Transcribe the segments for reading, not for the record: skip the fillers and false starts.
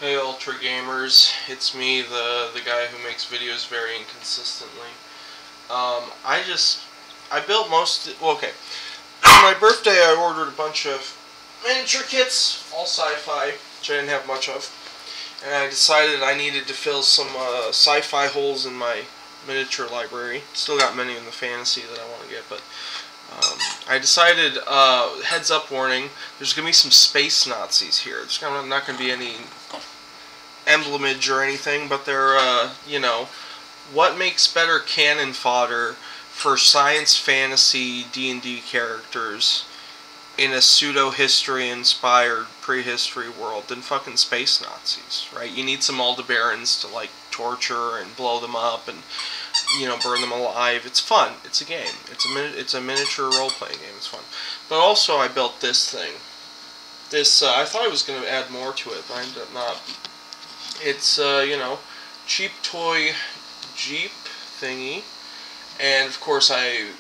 Hey Ultra Gamers, it's me, the guy who makes videos very inconsistently. I built okay. For my birthday I ordered a bunch of miniature kits, all sci-fi, which I didn't have much of. And I decided I needed to fill some sci-fi holes in my miniature library. Still got many in the fantasy that I want to get, but I decided, heads up warning, there's going to be some space Nazis here. There's not going to be any emblemage or anything, but they're, what makes better cannon fodder for science fantasy D&D characters in a pseudo-history inspired prehistory world than fucking space Nazis, right? You need some Aldebarans to, like, torture and blow them up and, burn them alive. It's fun. It's a game. It's a miniature role-playing game. It's fun. But also I built this thing. I thought I was going to add more to it, but I ended up not. It's, cheap toy Jeep thingy. And, of course, I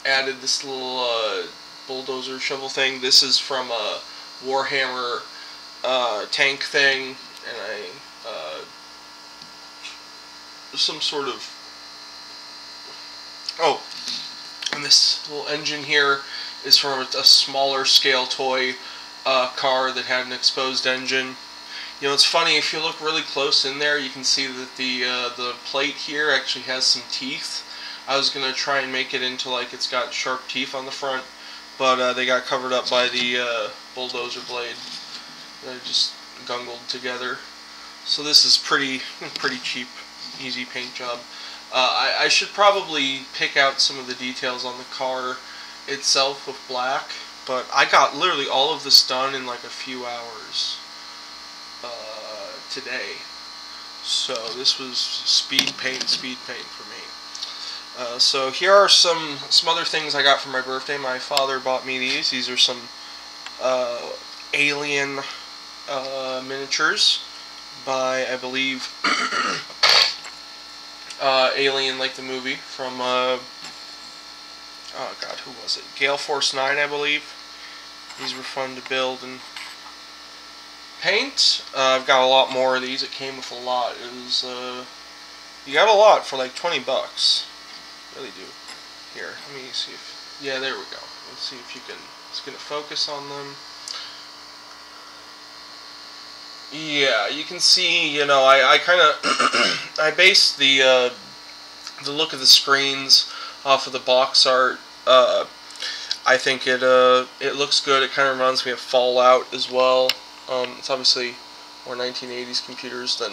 added this little bulldozer shovel thing. This is from a Warhammer tank thing. And some sort of... Oh, and this little engine here is from a smaller scale toy car that had an exposed engine. It's funny, if you look really close in there, you can see that the plate here actually has some teeth. I was going to try and make it into like it's got sharp teeth on the front, but they got covered up by the bulldozer blade. They just gungled together. So this is pretty cheap, easy paint job. I should probably pick out some of the details on the car itself with black, but I got literally all of this done in like a few hours today. So this was speed paint for me. So here are some other things I got for my birthday. My father bought me these. These are some alien miniatures by, I believe, Alien, like the movie, from, oh god, who was it? Gale Force 9, I believe. These were fun to build and paint. I've got a lot more of these. It came with a lot. It was, you got a lot for like 20 bucks. Really do. Here, let me see if, yeah, there we go. Let's see if you can, it's going to focus on them. Yeah, you can see, I kind of, I based the look of the screens off of the box art. I think it looks good. It kind of reminds me of Fallout as well. It's obviously more 1980s computers than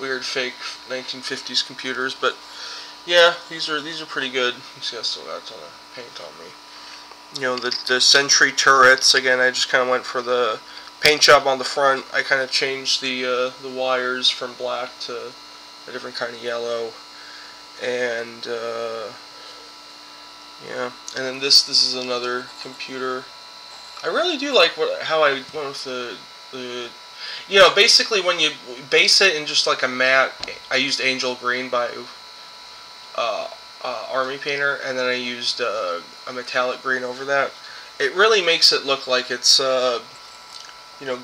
weird fake 1950s computers, but yeah, these are pretty good. You see, I still got a ton of paint on me. The sentry turrets. Again, I just kind of went for the paint job on the front. I kind of changed the wires from black to a different kind of yellow, and yeah. And then this is another computer. I really do like how I went with the basically when you base it in just like a matte, I used Angel Green by Army Painter, and then I used a metallic green over that. It really makes it look like it's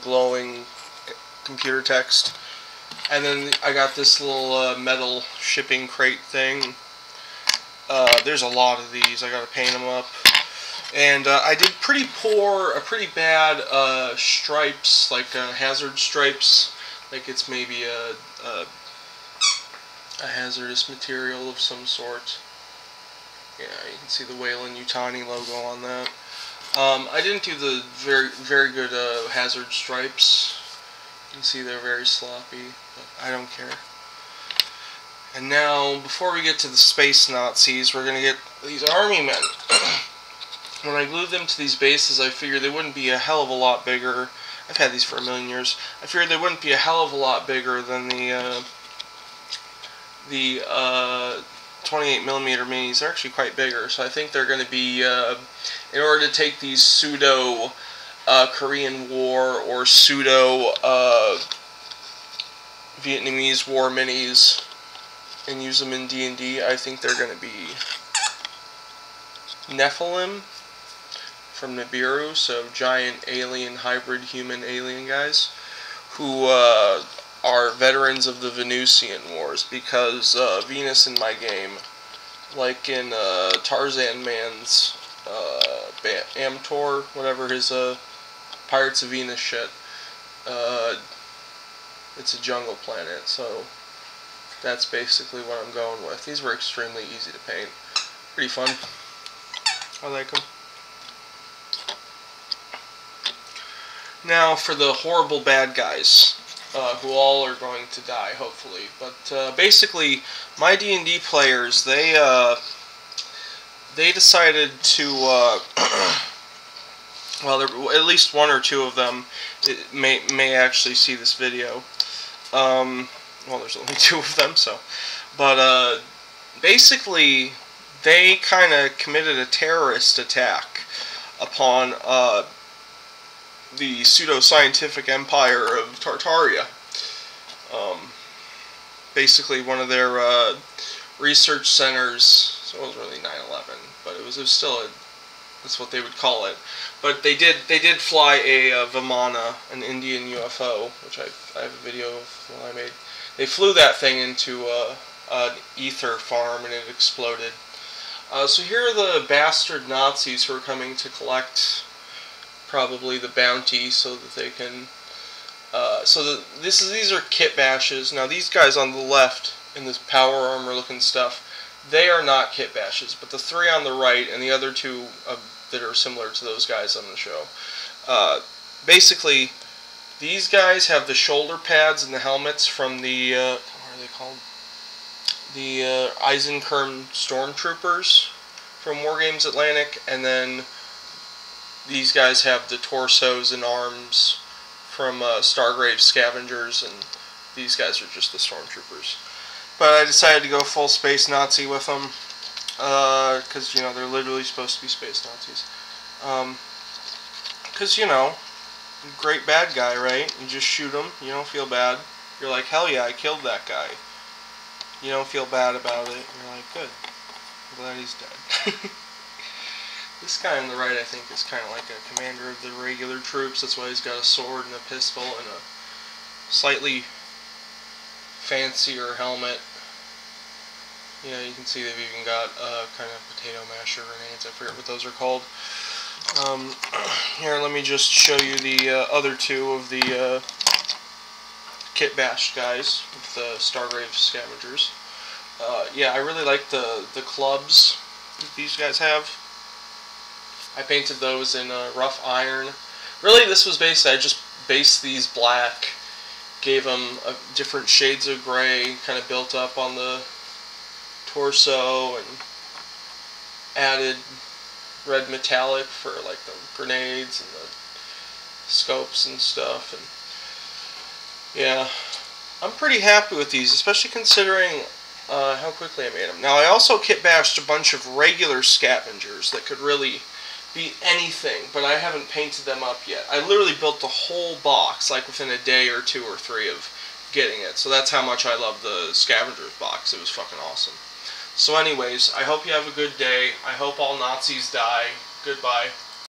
glowing computer text. And then I got this little metal shipping crate thing. There's a lot of these. I gotta paint them up. And I did pretty bad stripes, like hazard stripes, like it's maybe a hazardous material of some sort. Yeah, you can see the Weyland-Yutani logo on that. I didn't do the very good hazard stripes. You can see they're very sloppy, but I don't care. And now, before we get to the space Nazis, we're gonna get these army men. When I glued them to these bases, I figured they wouldn't be a hell of a lot bigger. I've had these for a million years. I figured they wouldn't be a hell of a lot bigger than the 28mm minis. They're actually quite bigger, so I think they're going to be, in order to take these pseudo Korean War or pseudo Vietnamese War minis and use them in D&D, I think they're going to be Nephilim from Nibiru, so giant alien hybrid human alien guys, who are veterans of the Venusian Wars, because Venus in my game, like in Tarzan Man's Amtor, whatever his Pirates of Venus shit, it's a jungle planet, so that's basically what I'm going with. These were extremely easy to paint. Pretty fun. I like them. Now for the horrible bad guys, who all are going to die, hopefully. But basically, my D&D players, they decided to, well, at least one or two of them may actually see this video. Well, there's only two of them, so. But basically, they kind of committed a terrorist attack upon the pseudo-scientific empire of Tartaria. Basically, one of their research centers, so it wasn't really 9/11, but it was still that's what they would call it. But they did fly a Vimana, an Indian UFO, which I have a video of when I made. They flew that thing into an ether farm and it exploded. So here are the bastard Nazis who are coming to collect probably the bounty so that they can. These are kit bashes. Now these guys on the left in this power armor looking stuff, they are not kit bashes, but the three on the right and the other two that are similar to those guys on the show. Basically, these guys have the shoulder pads and the helmets from the what are they called? The Eisenekrn stormtroopers from War Games Atlantic, and then these guys have the torsos and arms from Stargrave Scavengers, and these guys are just the stormtroopers. But I decided to go full space Nazi with them, because, you know, they're literally supposed to be space Nazis. Because, you know, great bad guy, right? You just shoot him, you don't feel bad. You're like, hell yeah, I killed that guy. You don't feel bad about it. You're like, good. I'm glad he's dead. This guy on the right, I think, is kind of like a commander of the regular troops. That's why he's got a sword and a pistol and a slightly fancier helmet. You know, you can see they've even got kind of potato masher grenades. I forget what those are called. Here, let me just show you the other two of the kit bash guys with the Stargrave Scavengers. Yeah, I really like the clubs that these guys have. I painted those in rough iron. Really, this was basically, I just based these black, gave them different shades of gray, kind of built up on the torso, and added red metallic for like the grenades and the scopes and stuff. And yeah, I'm pretty happy with these, especially considering how quickly I made them. Now, I also kit bashed a bunch of regular scavengers that could really be anything, but I haven't painted them up yet. I literally built the whole box like within a day or two or three of getting it. So that's how much I love the Scavengers box. It was fucking awesome. So anyways, I hope you have a good day. I hope all Nazis die. Goodbye.